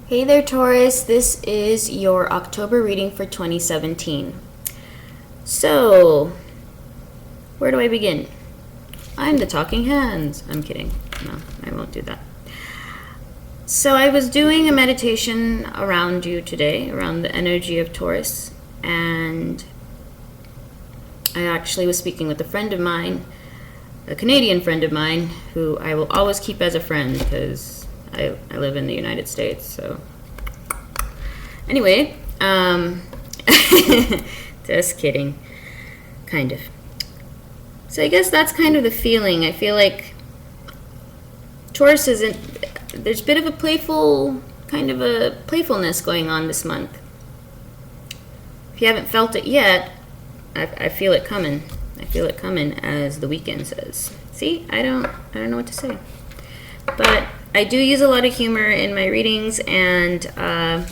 Hey there, Taurus. This is your October reading for 2017. So, where do I begin? I'm the talking hands. I'm kidding. No, I won't do that. So I was doing a meditation around you today, around the energy of Taurus, and I actually was speaking with a friend of mine, a Canadian friend of mine, who I will always keep as a friend because I live in the United States. So anyway, just kidding, kind of. So I guess that's kind of the feeling. I feel like Taurus isn't, there's a bit of a playfulness going on this month. If you haven't felt it yet, I feel it coming. I feel it coming, as the weekend says. See, I don't know what to say. But I do use a lot of humor in my readings, and I'm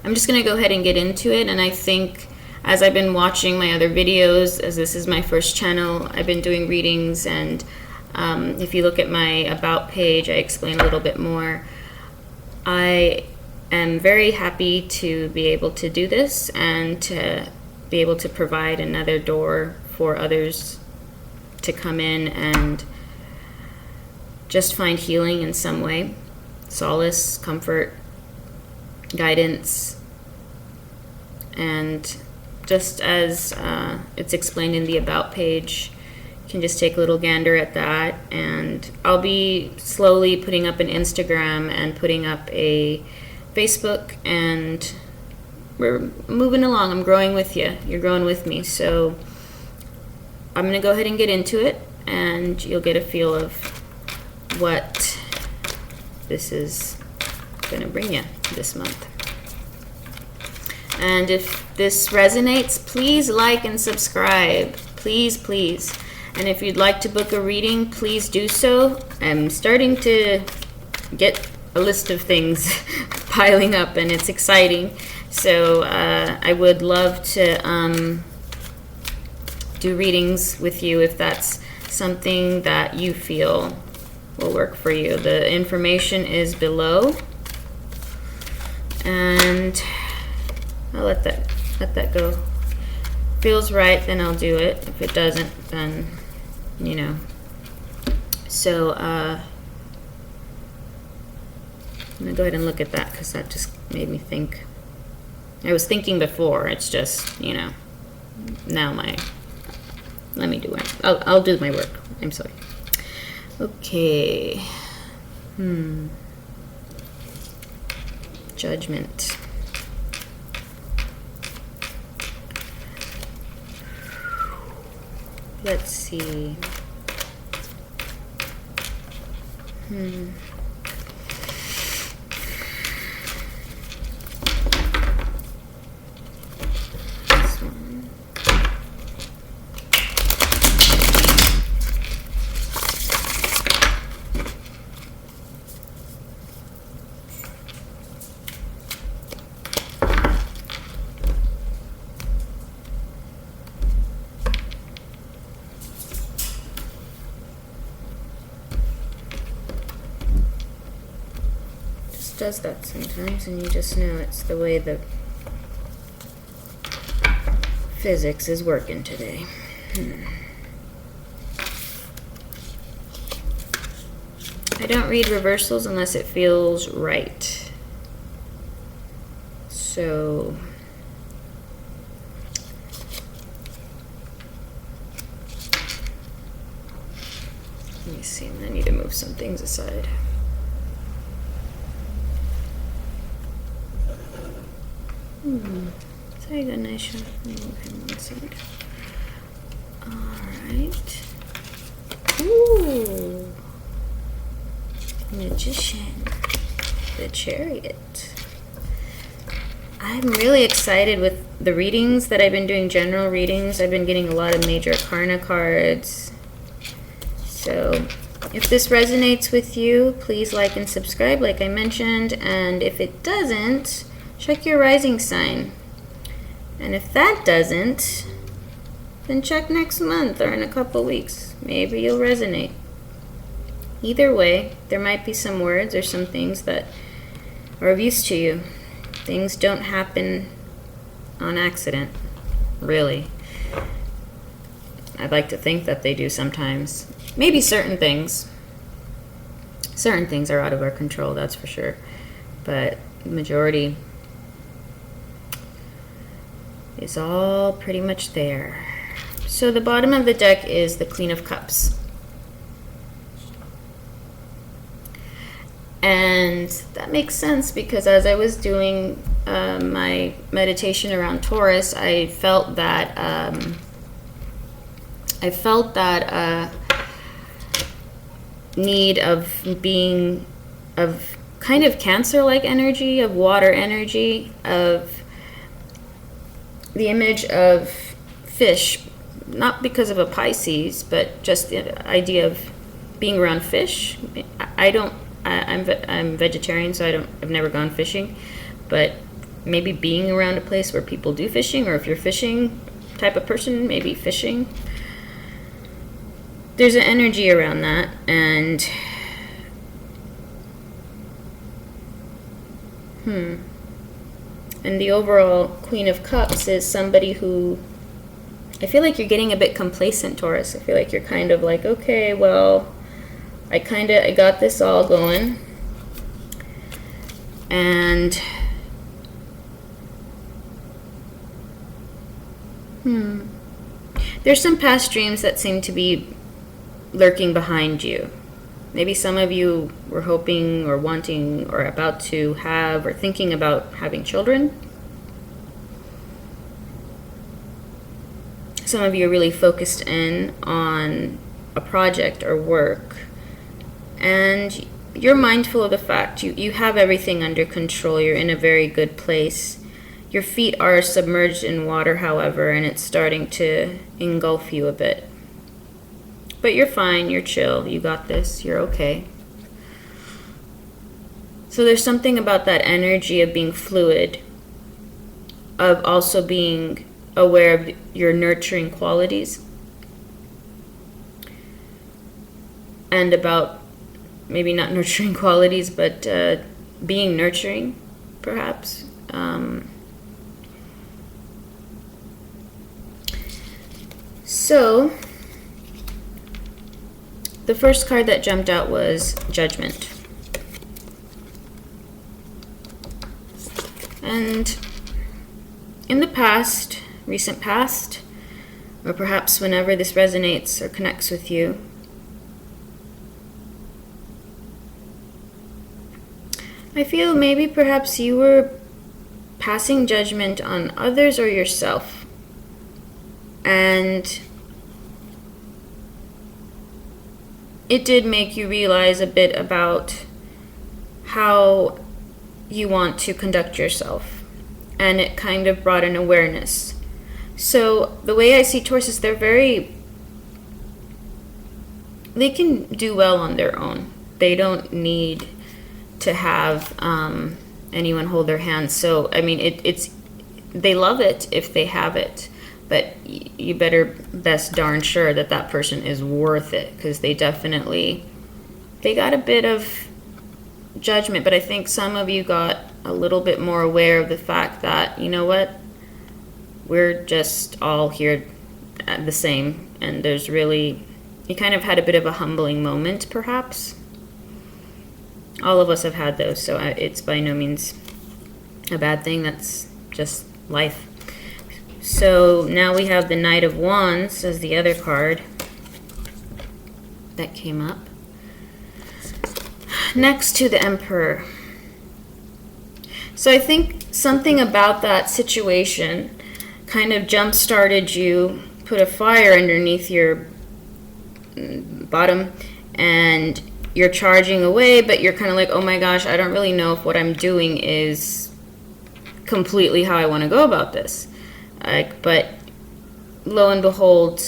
just going to go ahead and get into it. And I think as I've been watching my other videos, as this is my first channel, I've been doing readings, and if you look at my About page, I explain a little bit more. I am very happy to be able to do this and to be able to provide another door for others to come in and just find healing in some way, solace, comfort, guidance. And just as it's explained in the About page, you can just take a little gander at that. And I'll be slowly putting up an Instagram and putting up a Facebook, and we're moving along. I'm growing with you. You're growing with me. So I'm going to go ahead and get into it, and you'll get a feel of what this is going to bring you this month. And if this resonates, please like and subscribe. Please, please. And if you'd like to book a reading, please do so. I'm starting to get a list of things piling up, and it's exciting. So I would love to do readings with you if that's something that you feel will work for you. The information is below, and I'll let that go. Feels right, then I'll do it. If it doesn't, then you know. So I'm gonna go ahead and look at that, because that just made me think. I was thinking before, it's just, you know, now let me do it. I'll do my work. I'm sorry. Okay. Judgment. Let's see. This one. Does that sometimes, and you just know it's the way the physics is working today. I don't read reversals unless it feels right. So let me see, I need to move some things aside. Sorry, good nice shot. Move him one side. Alright. Ooh. Magician. The Chariot. I'm really excited with the readings that I've been doing, general readings. I've been getting a lot of major arcana cards. So if this resonates with you, please like and subscribe, like I mentioned. And if it doesn't, check your rising sign. And if that doesn't, then check next month or in a couple weeks. Maybe you'll resonate. either way, there might be some words or some things that are of use to you. Things don't happen on accident, really. I'd like to think that they do sometimes. Maybe certain things. Certain things are out of our control, that's for sure. But the majority is all pretty much there. So the bottom of the deck is the Queen of Cups. And that makes sense because as I was doing my meditation around Taurus, I felt that need of being, of kind of Cancer-like energy, of water energy, of the image of fish, not because of a Pisces, but just the idea of being around fish. I'm vegetarian, so I've never gone fishing, but maybe being around a place where people do fishing, or if you're fishing type of person, maybe fishing. There's an energy around that, and and the overall Queen of Cups is somebody who, I feel like you're getting a bit complacent, Taurus. I feel like you're kind of like, okay, well, I got this all going, and there's some past dreams that seem to be lurking behind you. Maybe some of you were hoping or wanting or about to have or thinking about having children. Some of you are really focused in on a project or work, and you're mindful of the fact you have everything under control. You're in a very good place. Your feet are submerged in water, however, and it's starting to engulf you a bit. But you're fine, you're chill, you got this, you're okay. So there's something about that energy of being fluid, of also being aware of your nurturing qualities, and about maybe not nurturing qualities, but being nurturing, perhaps. So the first card that jumped out was Judgment. And in the past, recent past, or perhaps whenever this resonates or connects with you, I feel maybe perhaps you were passing judgment on others or yourself. And it did make you realize a bit about how you want to conduct yourself. And it kind of brought an awareness. So the way I see Taurus is they can do well on their own. They don't need to have anyone hold their hand. So, I mean, they love it if they have it. But you better best darn sure that that person is worth it, because they got a bit of judgment. But I think some of you got a little bit more aware of the fact that, you know what, we're just all here the same. And you kind of had a bit of a humbling moment, perhaps. All of us have had those, so it's by no means a bad thing. That's just life. So now we have the Knight of Wands as the other card that came up, next to the Emperor. So I think something about that situation kind of jump-started you, put a fire underneath your bottom, and you're charging away, but you're kind of like, oh my gosh, I don't really know if what I'm doing is completely how I want to go about this. But lo and behold,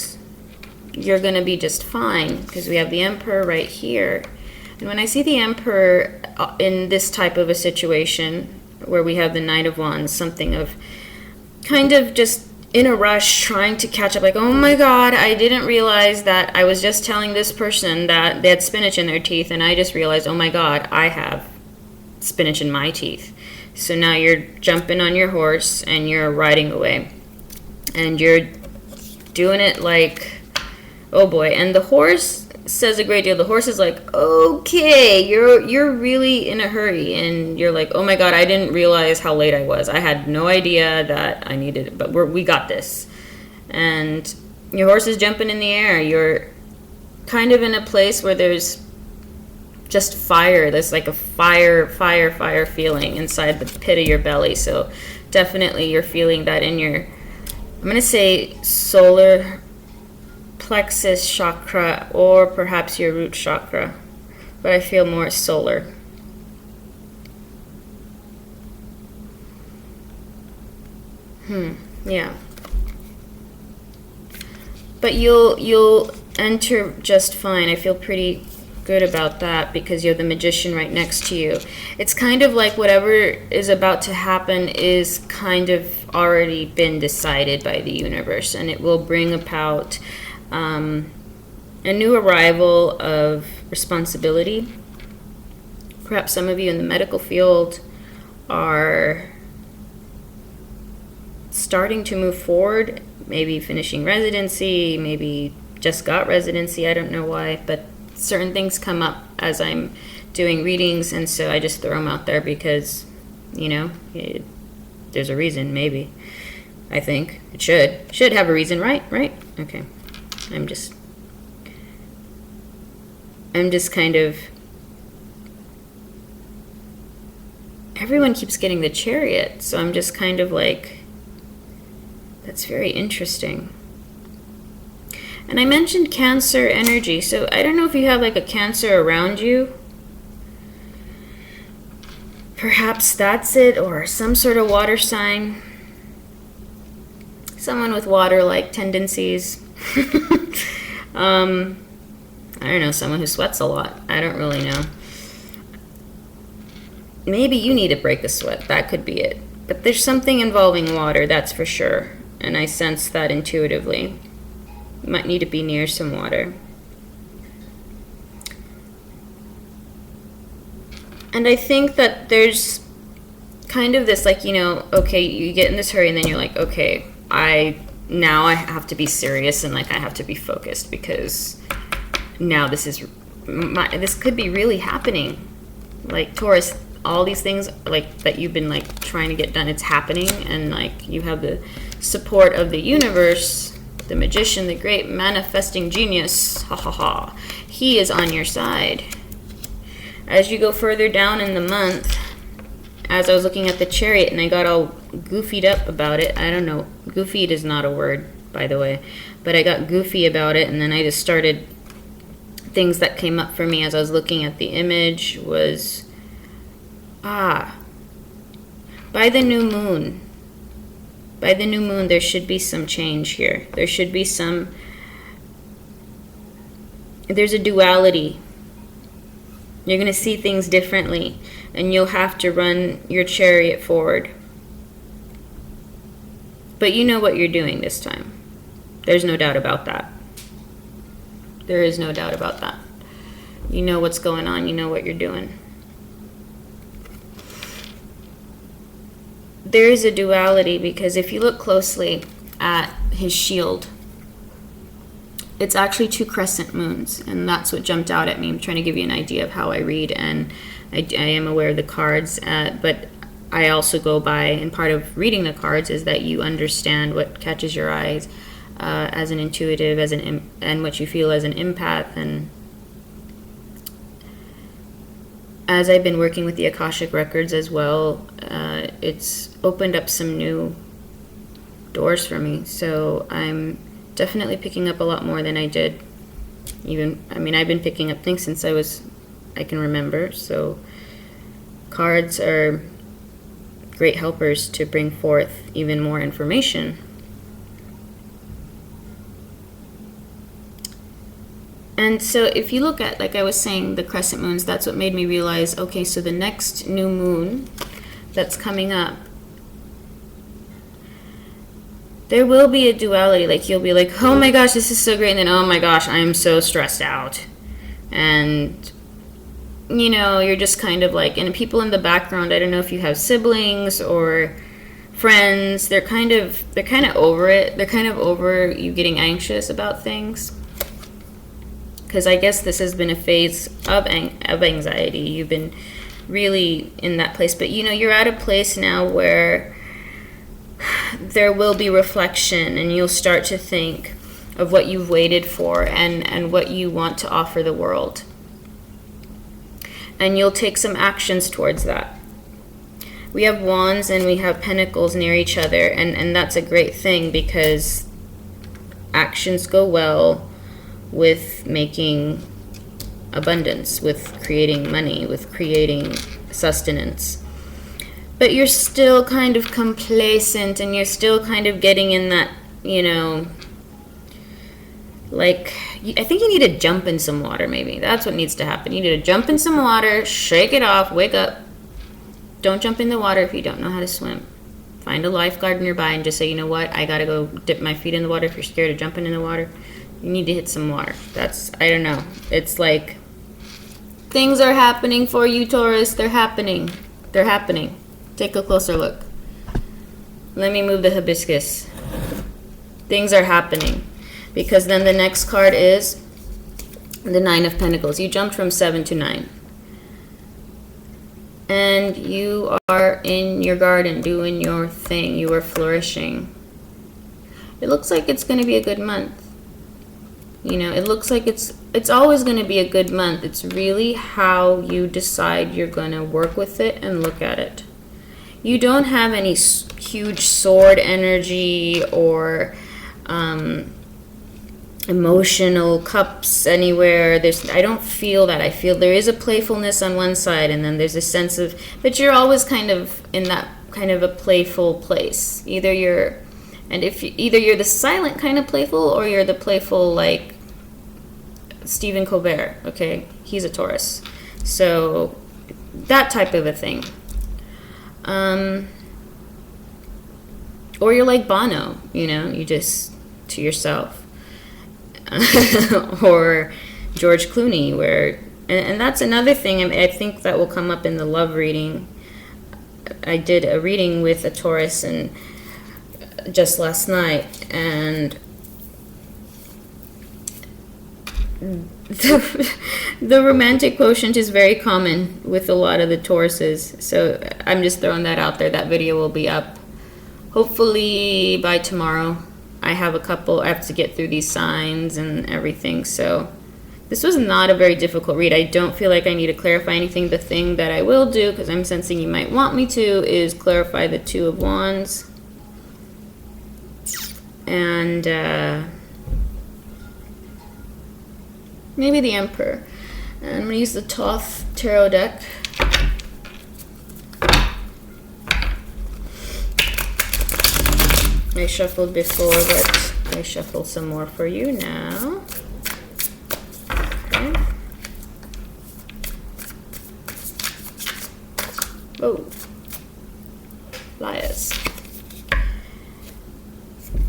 you're going to be just fine, because we have the Emperor right here. And when I see the Emperor in this type of a situation where we have the Knight of Wands, something of kind of just in a rush trying to catch up, like, oh my god, I didn't realize that I was just telling this person that they had spinach in their teeth, and I just realized, oh my god, I have spinach in my teeth. So now you're jumping on your horse and you're riding away, and you're doing it like, oh boy. And the horse says a great deal. The horse is like, okay, you're really in a hurry, and you're like, oh my god, I didn't realize how late I was. I had no idea that I needed it, but we got this. And your horse is jumping in the air. You're kind of in a place where there's just fire. There's like a fire feeling inside the pit of your belly. So definitely you're feeling that in your, I'm going to say solar plexus chakra, or perhaps your root chakra, but I feel more solar. Yeah. But you'll enter just fine. I feel pretty good about that, because you have the Magician right next to you. It's kind of like whatever is about to happen is kind of already been decided by the universe, and it will bring about a new arrival of responsibility. Perhaps some of you in the medical field are starting to move forward, maybe finishing residency, maybe just got residency, I don't know why, but certain things come up as I'm doing readings, and so I just throw them out there because, you know, there's a reason, maybe. I think it should have a reason, right? Okay. I'm just kind of, everyone keeps getting the Chariot, so I'm just kind of like, that's very interesting. And I mentioned Cancer energy, so I don't know if you have like a Cancer around you. Perhaps that's it, or some sort of water sign. Someone with water-like tendencies. I don't know, someone who sweats a lot. I don't really know. Maybe you need a break of sweat. That could be it. But there's something involving water, that's for sure. And I sense that intuitively. You might need to be near some water. And I think that there's kind of this, like, you know, okay, you get in this hurry, and then you're like, okay, now I have to be serious, and like I have to be focused, because now this could be really happening. Like Taurus, all these things like that you've been like trying to get done, it's happening, and like you have the support of the universe, the Magician, the great manifesting genius, ha ha ha. He is on your side. As you go further down in the month, as I was looking at the Chariot and I got all goofied up about it, I don't know, goofied is not a word, by the way, but I got goofy about it, and then I just started, things that came up for me as I was looking at the image was, by the new moon, there should be some change here. There should be there's a duality. You're going to see things differently, and you'll have to run your Chariot forward. But you know what you're doing this time. There's no doubt about that. There is no doubt about that. You know what's going on. You know what you're doing. There is a duality, because if you look closely at his shield, it's actually 2 crescent moons, and that's what jumped out at me. I'm trying to give you an idea of how I read, and I am aware of the cards, but I also go by, and part of reading the cards is that you understand what catches your eyes as an intuitive, and what you feel as an empath. And as I've been working with the Akashic Records as well, it's opened up some new doors for me. So I'm definitely picking up a lot more than I did. I've been picking up things since I can remember. So cards are great helpers to bring forth even more information. And so if you look at, like I was saying, the crescent moons, that's what made me realize, okay, so the next new moon that's coming up, there will be a duality. Like, you'll be like, oh my gosh, this is so great, and then, oh my gosh, I'm so stressed out. And, you know, you're just kind of like, and people in the background, I don't know if you have siblings or friends, they're kind of over it. They're kind of over you getting anxious about things. Because I guess this has been a phase of anxiety. You've been really in that place. But, you know, you're at a place now where there will be reflection, and you'll start to think of what you've waited for and what you want to offer the world. And you'll take some actions towards that. We have wands and we have pentacles near each other, and that's a great thing, because actions go well with making abundance, with creating money, with creating sustenance. But you're still kind of complacent, and you're still kind of getting in that, you know, like, I think you need to jump in some water, maybe. That's what needs to happen. You need to jump in some water, shake it off, wake up. Don't jump in the water if you don't know how to swim. Find a lifeguard nearby and just say, you know what, I gotta go dip my feet in the water. If you're scared of jumping in the water, you need to hit some water. That's, I don't know. It's like, things are happening for you, Taurus. They're happening. They're happening. Take a closer look. Let me move the hibiscus. Things are happening. Because then the next card is the Nine of Pentacles. You jumped from 7 to 9. And you are in your garden doing your thing. You are flourishing. It looks like it's going to be a good month. You know, it looks like it's always going to be a good month. It's really how you decide you're going to work with it and look at it. You don't have any huge sword energy or emotional cups anywhere. I don't feel that. I feel there is a playfulness on one side, and then there's a sense of, but you're always kind of in that kind of a playful place. Either you're the silent kind of playful, or you're the playful, like Stephen Colbert. Okay, he's a Taurus, so that type of a thing. Or you're like Bono, you know, you just to yourself. Or George Clooney, where, and that's another thing. I think that will come up in the love reading. I did a reading with a Taurus and just last night, and the romantic quotient is very common with a lot of the Tauruses. So I'm just throwing that out there. That video will be up hopefully by tomorrow. I have to get through these signs and everything. So this was not a very difficult read. I don't feel like I need to clarify anything. The thing that I will do, because I'm sensing you might want me to, is clarify the Two of Wands. And maybe the Emperor. And I'm going to use the Thoth Tarot deck. I shuffled before, but I shuffle some more for you now. Okay. Oh, liars.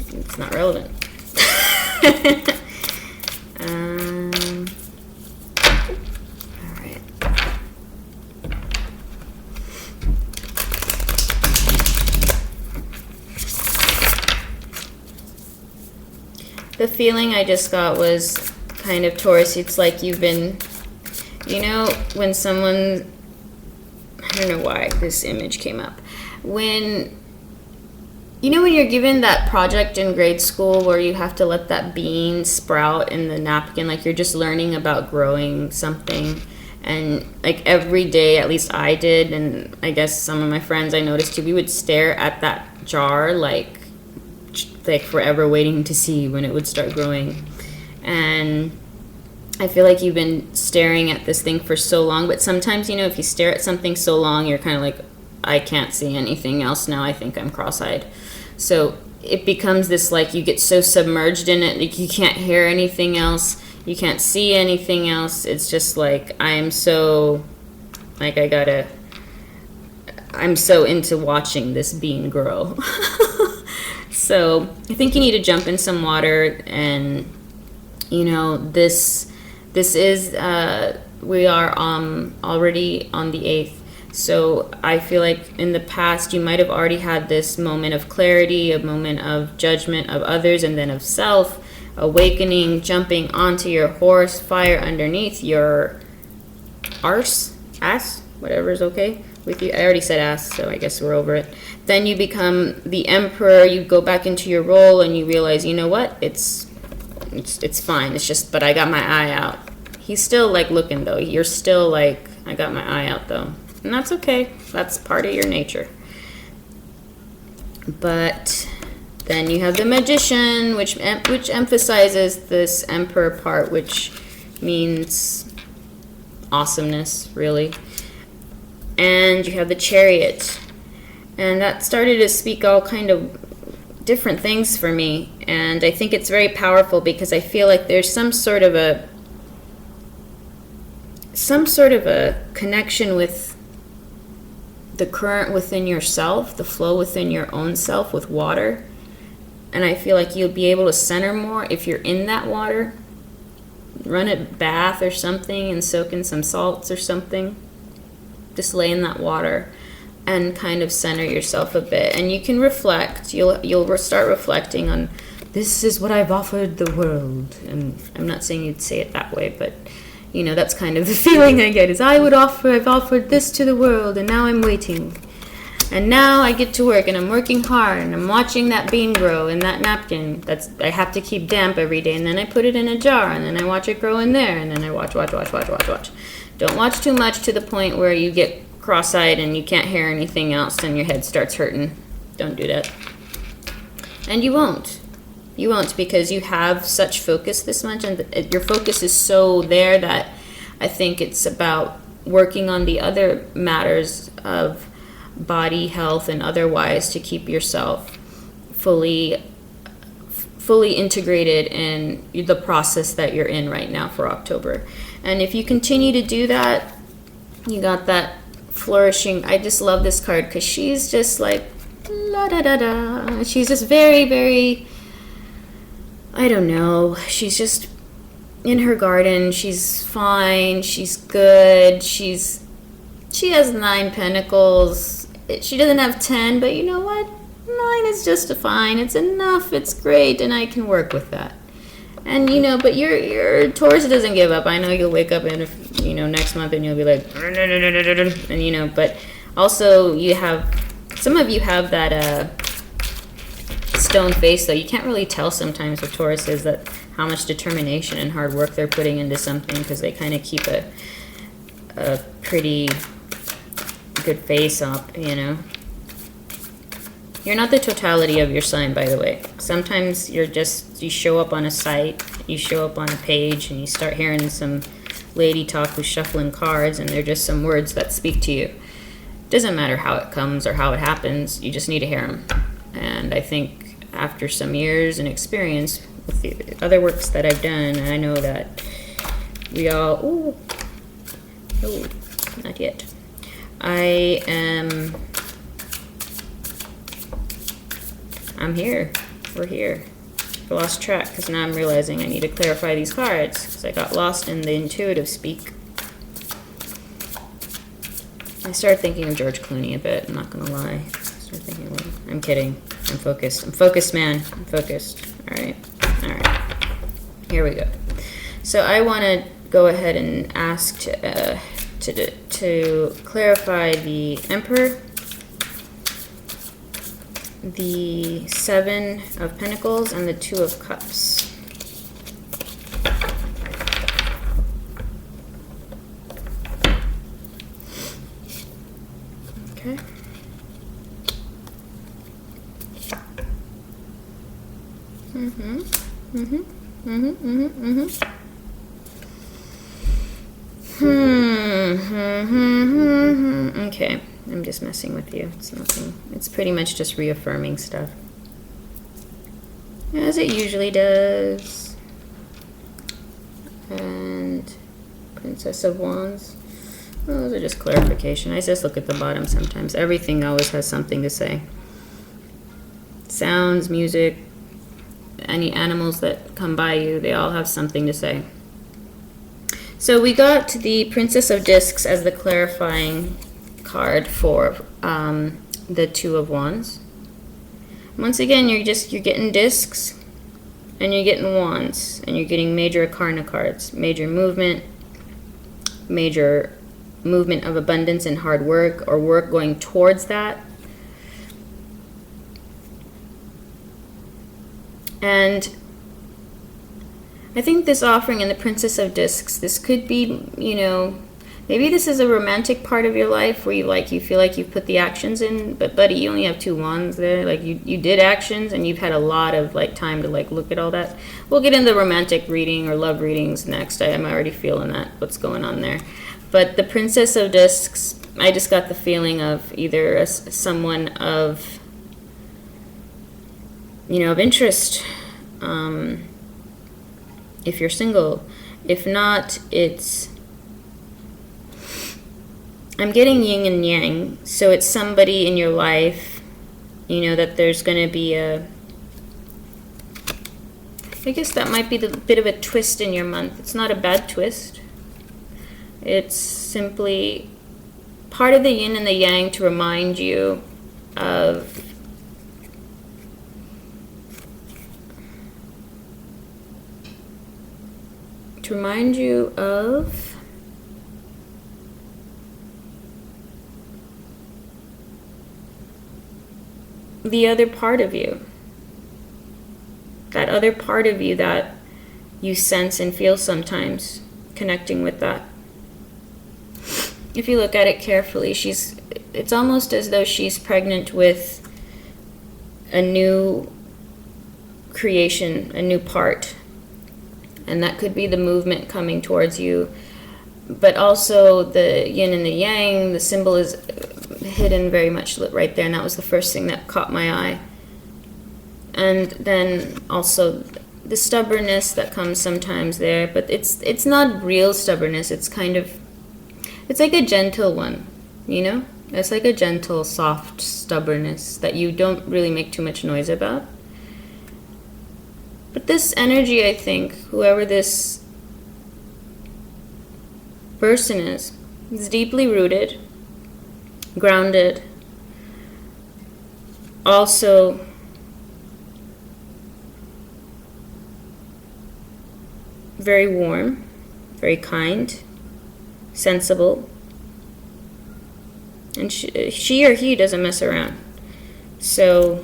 It's not relevant. All right. The feeling I just got was kind of Taurus. It's like you've been, you know, when someone, I don't know why this image came up. When, you know, when you're given that project in grade school where you have to let that bean sprout in the napkin, like you're just learning about growing something. And like every day, at least I did, and I guess some of my friends I noticed too, we would stare at that jar like forever, waiting to see when it would start growing. And I feel like you've been staring at this thing for so long, but sometimes, you know, if you stare at something so long, you're kind of like, I can't see anything else now. I think I'm cross-eyed. So it becomes this, like, you get so submerged in it, like you can't hear anything else, you can't see anything else. It's just like, I'm so, like, I'm so into watching this bean grow. So I think you need to jump in some water, and you know, this is we are already on the 8th. So I feel like in the past you might have already had this moment of clarity, a moment of judgment of others, and then of self, awakening, jumping onto your horse, fire underneath your ass, whatever is okay with you. I already said ass, so I guess we're over it. Then you become the emperor, you go back into your role, and you realize, you know what, it's fine, it's just, but I got my eye out. He's still like looking though, you're still like, I got my eye out though, and that's okay, that's part of your nature. But then you have the magician, which emphasizes this emperor part, which means awesomeness, really. And you have the chariot, and that started to speak all kind of different things for me, and I think it's very powerful because I feel like there's some sort of a connection with the current within yourself, the flow within your own self with water. And I feel like you'll be able to center more if you're in that water. Run a bath or something and soak in some salts or something. Just lay in that water and kind of center yourself a bit. And you can reflect. You'll start reflecting on, this is what I've offered the world. And I'm not saying you'd say it that way, but you know, that's kind of the feeling I get, is I've offered this to the world, and now I'm waiting. And now I get to work, and I'm working hard, and I'm watching that bean grow in that napkin. I have to keep damp every day, and then I put it in a jar, and then I watch it grow in there, and then I watch. Don't watch too much to the point where you get cross-eyed and you can't hear anything else and your head starts hurting. Don't do that. And you won't. You won't, because you have such focus this month, and your focus is so there that I think it's about working on the other matters of body health and otherwise to keep yourself fully integrated in the process that you're in right now for October. And if you continue to do that, you got that flourishing. I just love this card because she's just like la da da da. She's just very, very, I don't know, she's just in her garden. She's fine, she's good, she has 9 pentacles. She doesn't have 10, but you know what, 9 is just fine. It's enough, it's great, and I can work with that. And you know, but your Taurus doesn't give up. I know you'll wake up in, you know, next month and you'll be like, and you know, but also some of you have that stone face, though. You can't really tell sometimes with Tauruses that how much determination and hard work they're putting into something, because they kind of keep a pretty good face up, you know. You're not the totality of your sign, by the way. Sometimes you show up on a site, you show up on a page, and you start hearing some lady talk who's shuffling cards, and they're just some words that speak to you. Doesn't matter how it comes or how it happens, you just need to hear them. And I think after some years and experience with the other works that I've done, I know that we all, not yet. I'm here. We're here. I lost track because now I'm realizing I need to clarify these cards because I got lost in the intuitive speak. I started thinking of George Clooney a bit, I'm not going to lie. I'm kidding. I'm focused. I'm focused, man. I'm focused. All right. Here we go. So I want to go ahead and ask to clarify the Emperor, the 7 of Pentacles, and the 2 of Cups. Okay. Okay, I'm just messing with you. It's nothing. It's pretty much just reaffirming stuff, as it usually does. And Princess of Wands. Well, those are just clarification. I just look at the bottom sometimes. Everything always has something to say. sounds, music, any animals that come by you, they all have something to say. So we got the Princess of Discs as the clarifying card for the Two of Wands. Once again, you're getting discs and you're getting wands, and you're getting major arcana cards, major movement of abundance and hard work, or work going towards that. And I think this offering in the Princess of Discs, this could be, you know, maybe this is a romantic part of your life where you feel like you've put the actions in, but buddy, you only have 2 wands there. Like you did actions and you've had a lot of like time to like look at all that. We'll get into romantic reading or love readings next. I'm already feeling that, what's going on there. But the Princess of Discs, I just got the feeling of either someone of, you know, of interest, if you're single. If not, I'm getting yin and yang, so it's somebody in your life, you know, that there's going to be I guess that might be the bit of a twist in your month. It's not a bad twist. It's simply part of the yin and the yang to remind you of the other part of you. That other part of you that you sense and feel sometimes, connecting with that. If you look at it carefully, it's almost as though she's pregnant with a new creation, a new part. And that could be the movement coming towards you. But also the yin and the yang, the symbol is hidden very much right there. And that was the first thing that caught my eye. And then also the stubbornness that comes sometimes there. But it's not real stubbornness. It's like a gentle one, you know? It's like a gentle, soft stubbornness that you don't really make too much noise about. But this energy, I think, whoever this person is deeply rooted, grounded, also very warm, very kind, sensible, and she or he doesn't mess around. So,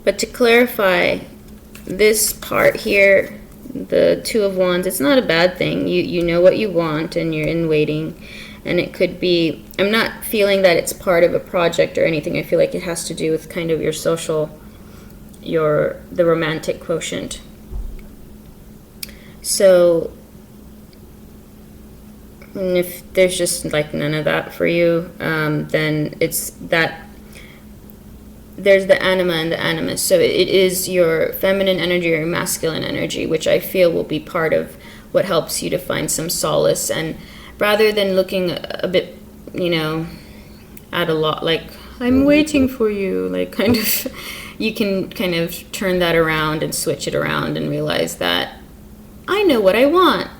but to clarify this part here, the Two of Wands, it's not a bad thing. You know what you want and you're in waiting. And it could be, I'm not feeling that it's part of a project or anything. I feel like it has to do with kind of your social, the romantic quotient. So, and if there's just like none of that for you, then it's that there's the anima and the animus. So it is your feminine energy or your masculine energy, which I feel will be part of what helps you to find some solace. And rather than looking a bit, you know, at a lot, like, I'm waiting for you, like kind of, you can kind of turn that around and switch it around and realize that I know what I want.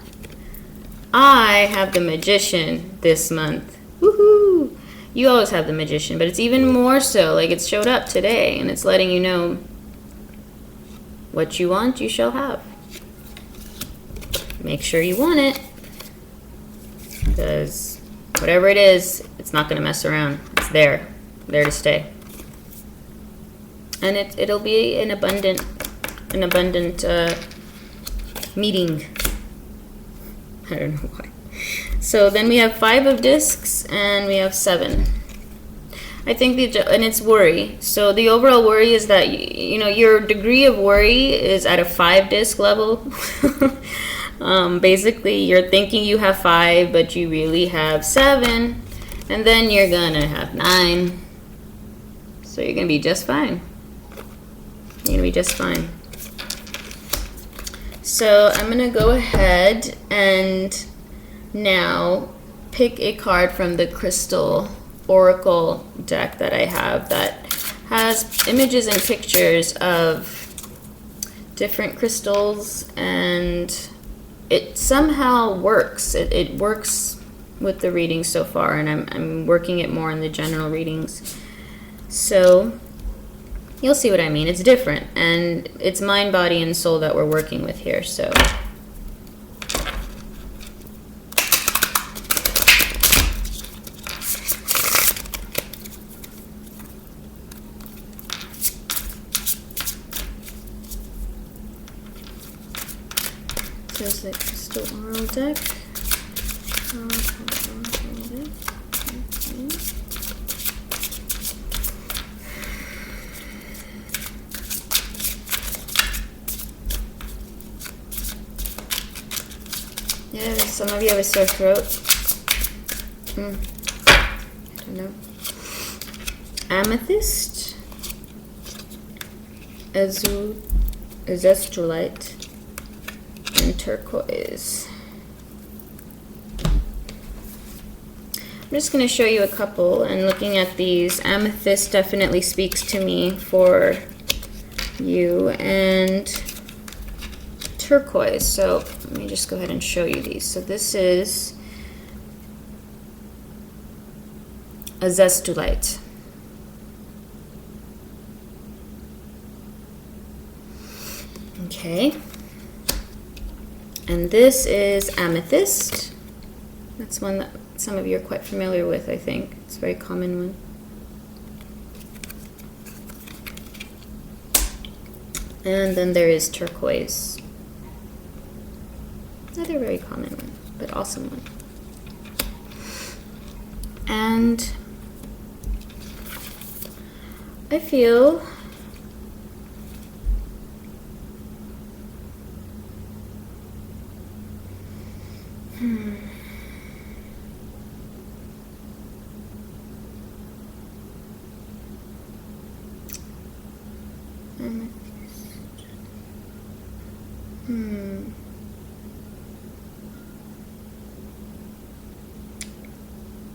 I have the Magician this month. Woohoo! You always have the Magician, but it's even more so, like it showed up today, and it's letting you know what you want, you shall have. Make sure you want it, because whatever it is, it's not going to mess around. It's there to stay. And it'll be an abundant meeting. I don't know why. So then we have 5 of discs and we have 7. I think and it's worry. So the overall worry is that you know your degree of worry is at a 5 disc level. Basically, you're thinking you have 5, but you really have 7, and then you're gonna have 9. So you're gonna be just fine. You're gonna be just fine. So I'm gonna go ahead and now pick a card from the crystal oracle deck that I have that has images and pictures of different crystals, and it somehow works. It works with the readings so far, and I'm working it more in the general readings. So you'll see what I mean. It's different, and it's mind, body, and soul that we're working with here. So there's the crystal oral deck. Yeah, some of you have a sore throat. I don't know. Amethyst, azurite, and turquoise. I'm just going to show you a couple, and looking at these, amethyst definitely speaks to me for you, and turquoise. So let me just go ahead and show you these. So this is azurite. Okay. And this is amethyst. That's one that some of you are quite familiar with, I think. It's a very common one. And then there is turquoise. Another very common one, but awesome one. And I feel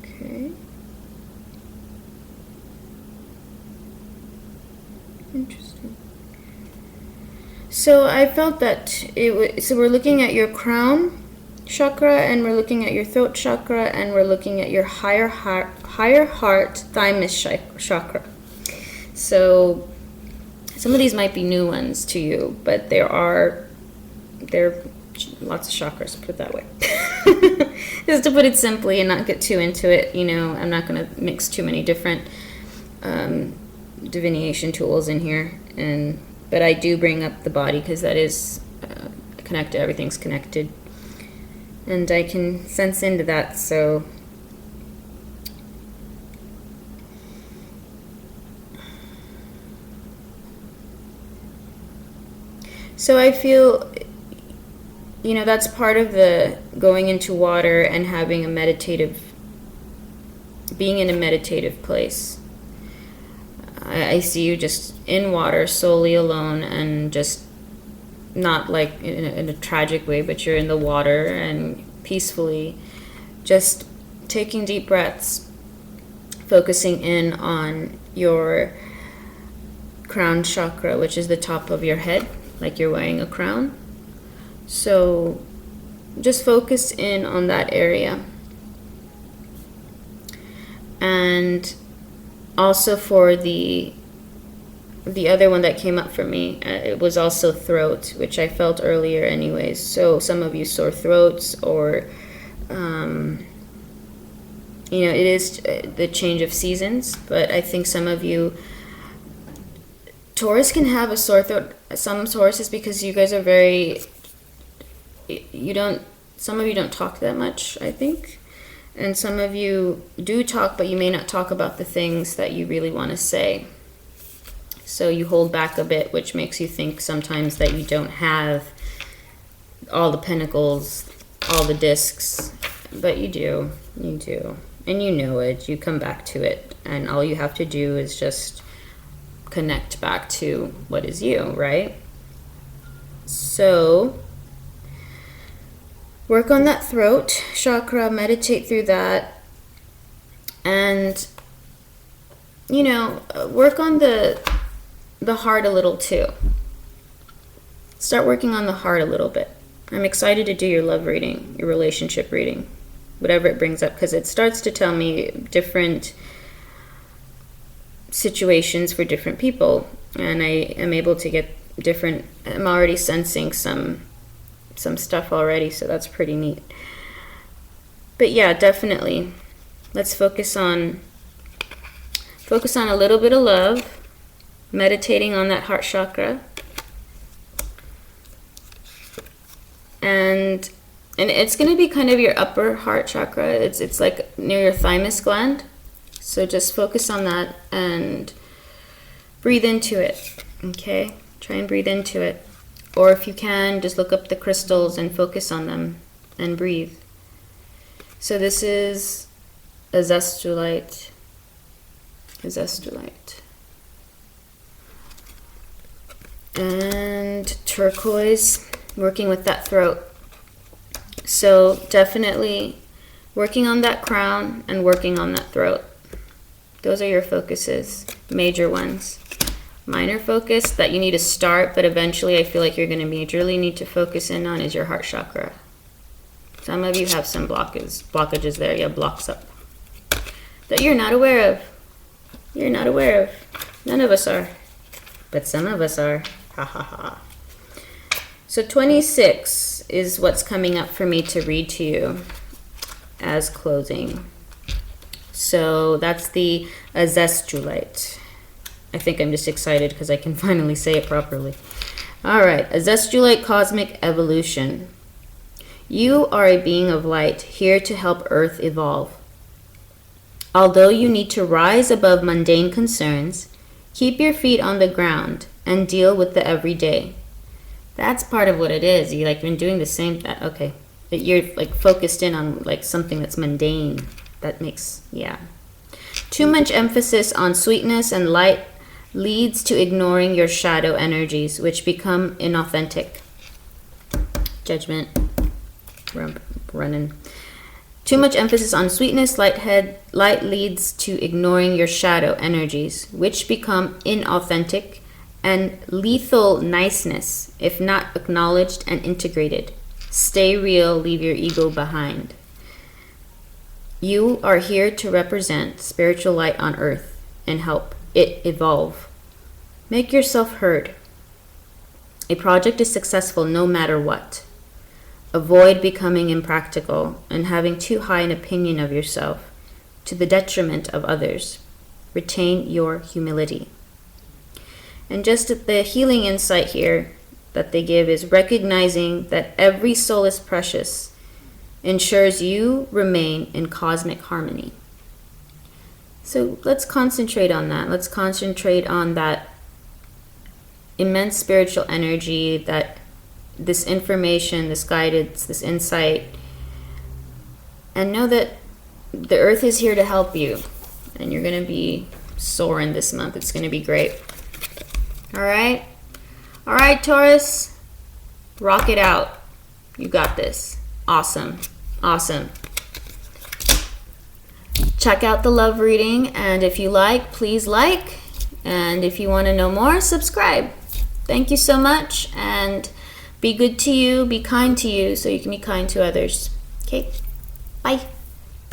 okay. Interesting. So I felt that so we're looking at your crown chakra, and we're looking at your throat chakra, and we're looking at your higher heart thymus chakra. So some of these might be new ones to you, but there are lots of chakras, put it that way. Just to put it simply and not get too into it, you know, I'm not going to mix too many different divination tools in here, but I do bring up the body because that is connected. Everything's connected, and I can sense into that. So I feel, you know, that's part of the going into water and having being in a meditative place. I see you just in water, solely alone, and just not like in a tragic way, but you're in the water and peacefully just taking deep breaths, focusing in on your crown chakra, which is the top of your head, like you're wearing a crown. So just focus in on that area. And also for the other one that came up for me, it was also throat, which I felt earlier anyways. So some of you sore throats, or you know, it is the change of seasons, but I think some of you, Taurus can have a sore throat. Some Tauruses, because you guys are some of you don't talk that much, I think. And some of you do talk, but you may not talk about the things that you really want to say. So you hold back a bit, which makes you think sometimes that you don't have all the pentacles, all the discs, but you do. You do. And you know it. You come back to it. And all you have to do is just connect back to what is you, right? So work on that throat chakra, meditate through that. And you know, work on the heart a little too. Start working on the heart a little bit. I'm excited to do your love reading, your relationship reading, whatever it brings up, because it starts to tell me different situations for different people, and I am able to get different. I'm already sensing some stuff already, so that's pretty neat. But yeah, definitely, let's focus on a little bit of love, meditating on that heart chakra. And it's going to be kind of your upper heart chakra. It's like near your thymus gland. So just focus on that and breathe into it. Okay? Try and breathe into it. Or if you can, just look up the crystals and focus on them and breathe. So this is azeztulite. And turquoise, working with that throat. So definitely working on that crown and working on that throat. Those are your focuses, major ones. Minor focus that you need to start, but eventually I feel like you're going to majorly need to focus in on is your heart chakra. Some of you have some blockages there. You have blocks up that you're not aware of. You're not aware of. None of us are, but some of us are. Ha ha ha. So 26 is what's coming up for me to read to you as closing. So that's the azeztulite. I think I'm just excited because I can finally say it properly. All right, azeztulite cosmic evolution. You are a being of light here to help Earth evolve. Although you need to rise above mundane concerns, keep your feet on the ground and deal with the everyday. That's part of what it is. You like been doing the same. Okay, you're like focused in on like something that's mundane. That makes, yeah. Too much emphasis on sweetness and light leads to ignoring your shadow energies, which become inauthentic. Judgment, running. Too much emphasis on sweetness, light leads to ignoring your shadow energies, which become inauthentic and lethal niceness if not acknowledged and integrated. Stay real, leave your ego behind. You are here to represent spiritual light on earth and help it evolve. Make yourself heard. A project is successful no matter what. Avoid becoming impractical and having too high an opinion of yourself to the detriment of others. Retain your humility. And just the healing insight here that they give is recognizing that every soul is precious ensures you remain in cosmic harmony. So let's concentrate on that. Let's concentrate on that immense spiritual energy, that this information, this guidance, this insight, and know that the earth is here to help you, and you're going to be soaring this month. It's going to be great. All right, Taurus, rock it out. You got this. Awesome. Check out the love reading, and if you like, please like, and if you want to know more, subscribe. Thank you so much, and be good to you, be kind to you, so you can be kind to others. Okay, bye.